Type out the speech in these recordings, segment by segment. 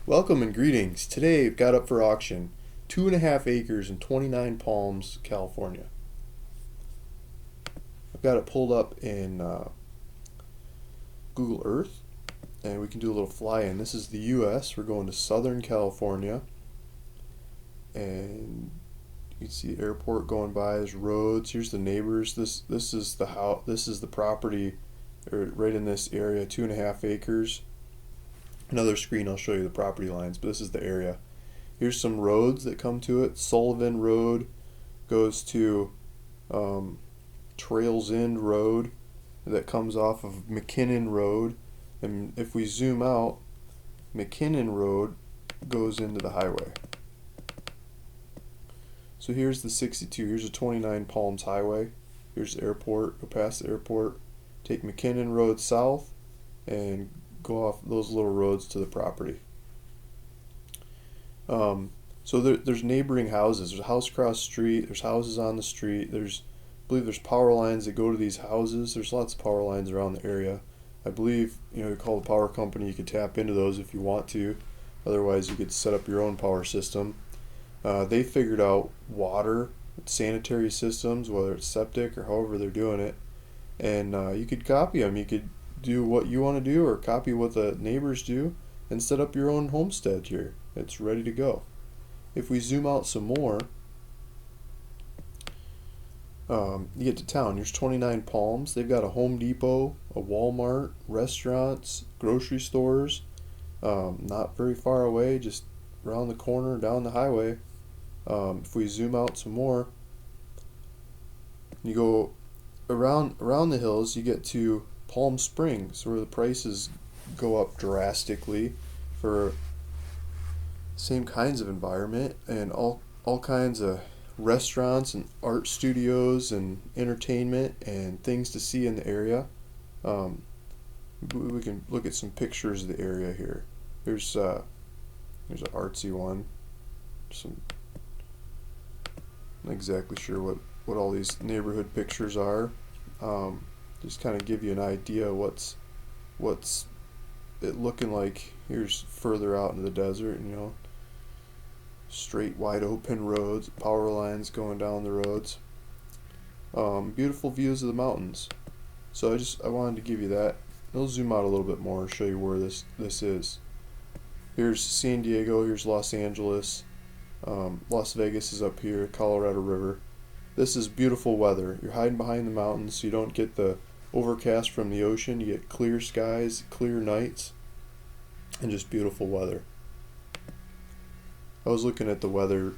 Welcome and greetings. Today I've got up for auction 2.5 acres in 29 Palms, California. I've got it pulled up in Google Earth and we can do a little fly in. This is the US. We're going to Southern California and you can see the airport going by. There's roads. Here's the neighbors. This is the house. This is the property right in this area, 2.5 acres. Another screen I'll show you the property lines, but this is the area. Here's some roads that come to it. Sullivan Road goes to Trails End Road that comes off of McKinnon Road. And if we zoom out, McKinnon Road goes into the highway. So here's the 62. Here's the 29 Palms Highway. Here's the airport. Go past the airport. Take McKinnon Road south and go off those little roads to the property. So there's neighboring houses. There's a house across the street. There's houses on the street. I believe there's power lines that go to these houses. There's lots of power lines around the area. I believe you call the power company. You could tap into those if you want to. Otherwise, you could set up your own power system. They figured out water, sanitary systems, whether it's septic or however they're doing it, and you could copy them. You could do what you want to do or copy what the neighbors do and set up your own homestead here. It's ready to go. If we zoom out some more, you get to town. Here's 29 Palms. They've got a Home Depot, a Walmart, restaurants, grocery stores, not very far away, just around the corner down the highway. If we zoom out some more, you go around the hills, you get to Palm Springs, where the prices go up drastically for same kinds of environment and all kinds of restaurants and art studios and entertainment and things to see in the area. We can look at some pictures of the area here. Here's an artsy one. I'm not exactly sure what all these neighborhood pictures are. Just kind of give you an idea what's it looking like. Here's further out into the desert, straight wide open roads, power lines going down the roads, beautiful views of the mountains. So I wanted to give you that. I'll zoom out a little bit more and show you where this is. Here's San Diego, here's Los Angeles, Las Vegas is up here, Colorado River. This is beautiful weather. You're hiding behind the mountains, so you don't get the overcast from the ocean. You get clear skies, clear nights, and just beautiful weather. I was looking at the weather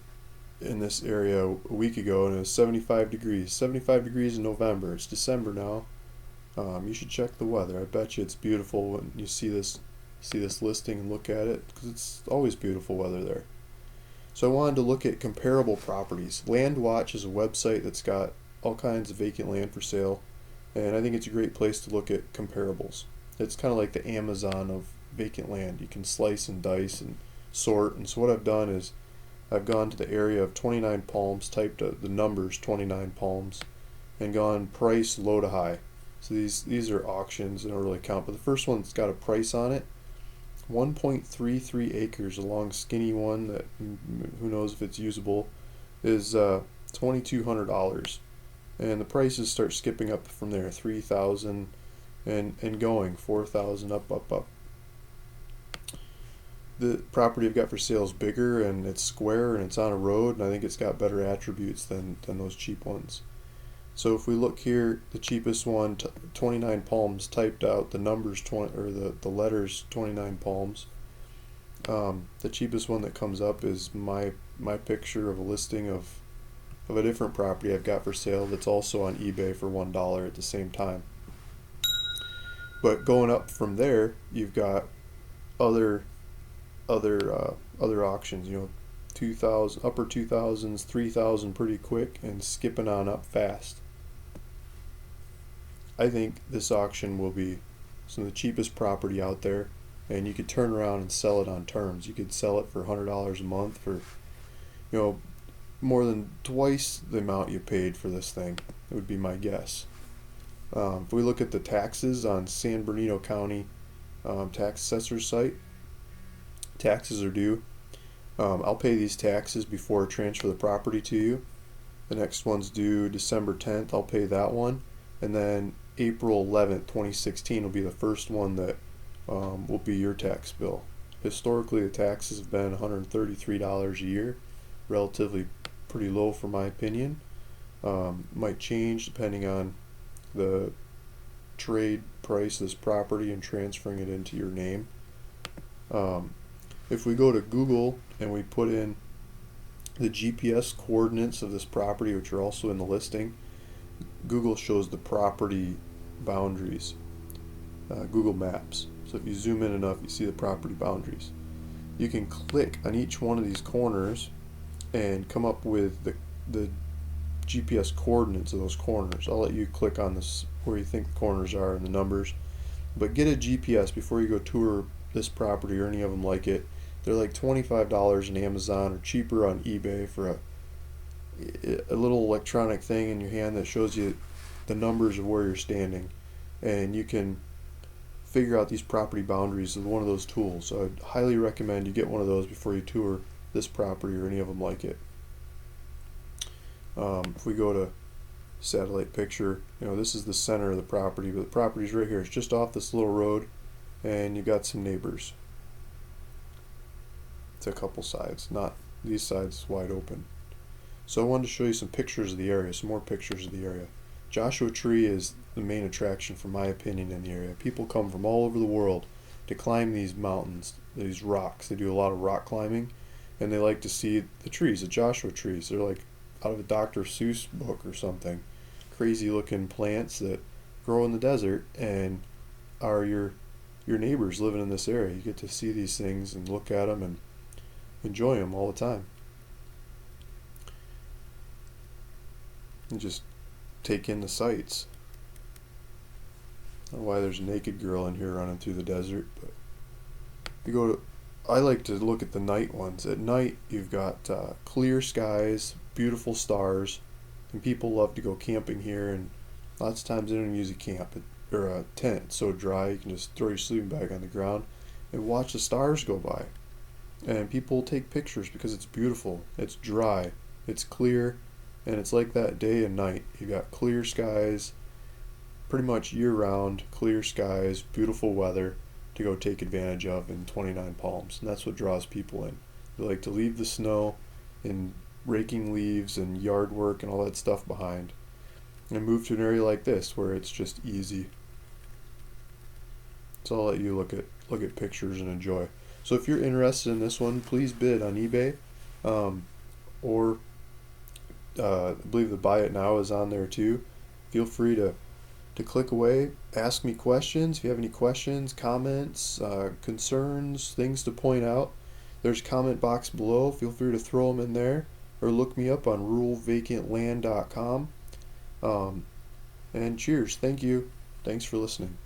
in this area a week ago, and it was 75 degrees. 75 degrees in November. It's December now. You should check the weather. I bet you it's beautiful when you see this listing and look at it, because it's always beautiful weather there. So I wanted to look at comparable properties. LandWatch is a website that's got all kinds of vacant land for sale, and I think it's a great place to look at comparables. It's kind of like the Amazon of vacant land. You can slice and dice and sort, and so what I've done is I've gone to the area of 29 Palms, typed the numbers 29 Palms, and gone price low to high. So these are auctions, they don't really count, but the first one's got a price on it. 1.33 acres, a long skinny one that who knows if it's usable, is $2,200, and the prices start skipping up from there, 3,000 and going 4,000 up. The property I've got for sale is bigger and it's square and it's on a road, and I think it's got better attributes than those cheap ones. So if we look here, the cheapest one, 29 Palms, typed out the numbers 20 or the letters 29 Palms. The cheapest one that comes up is my picture of a listing of a different property I've got for sale that's also on eBay for $1 at the same time. But going up from there, you've got other auctions. 2,000, upper 2,000s, 3,000 pretty quick, and skipping on up fast. I think this auction will be some of the cheapest property out there, and you could turn around and sell it on terms. You could sell it for $100 a month for, more than twice the amount you paid for this thing. It would be my guess. If we look at the taxes on San Bernardino County tax assessor's site, taxes are due. I'll pay these taxes before I transfer the property to you. The next one's due December 10th. I'll pay that one. And then April 11th, 2016 will be the first one that will be your tax bill. Historically, the taxes have been $133 a year, relatively pretty low for my opinion. Might change depending on the trade price of this property and transferring it into your name. If we go to Google and we put in the GPS coordinates of this property, which are also in the listing, Google shows the property boundaries, Google Maps. So if you zoom in enough, you see the property boundaries. You can click on each one of these corners and come up with the GPS coordinates of those corners. I'll let you click on this where you think the corners are and the numbers. But get a GPS before you go tour this property or any of them like it. They're like $25 on Amazon or cheaper on eBay for a little electronic thing in your hand that shows you the numbers of where you're standing. And you can figure out these property boundaries with one of those tools. So I'd highly recommend you get one of those before you tour this property or any of them like it. If we go to satellite picture, this is the center of the property, but the property's right here. It's just off this little road, and you've got some neighbors. It's a couple sides, not these sides wide open. So I wanted to show you some pictures of the area, some more pictures of the area. Joshua Tree is the main attraction, from my opinion, in the area. People come from all over the world to climb these mountains, these rocks. They do a lot of rock climbing, and they like to see the trees, the Joshua trees. They're like out of a Dr. Seuss book or something. Crazy looking plants that grow in the desert and are your neighbors living in this area. You get to see these things and look at them and enjoy them all the time. And just take in the sights. I don't know why there's a naked girl in here running through the desert, but I like to look at the night ones. At night, you've got clear skies, beautiful stars, and people love to go camping here. And lots of times they don't use a camp or a tent. It's so dry you can just throw your sleeping bag on the ground and watch the stars go by. And people take pictures because it's beautiful. It's dry, it's clear, and it's like that day and night. You've got clear skies, pretty much year-round, clear skies, beautiful weather to go take advantage of in 29 Palms. And that's what draws people in. They like to leave the snow and raking leaves and yard work and all that stuff behind and move to an area like this where it's just easy. So I'll let you look at pictures and enjoy. So if you're interested in this one, please bid on eBay, or I believe the buy it now is on there too. Feel free to click away, ask me questions. If you have any questions, comments, concerns, things to point out, there's a comment box below. Feel free to throw them in there, or look me up on ruralvacantland.com. And cheers. Thank you. Thanks for listening.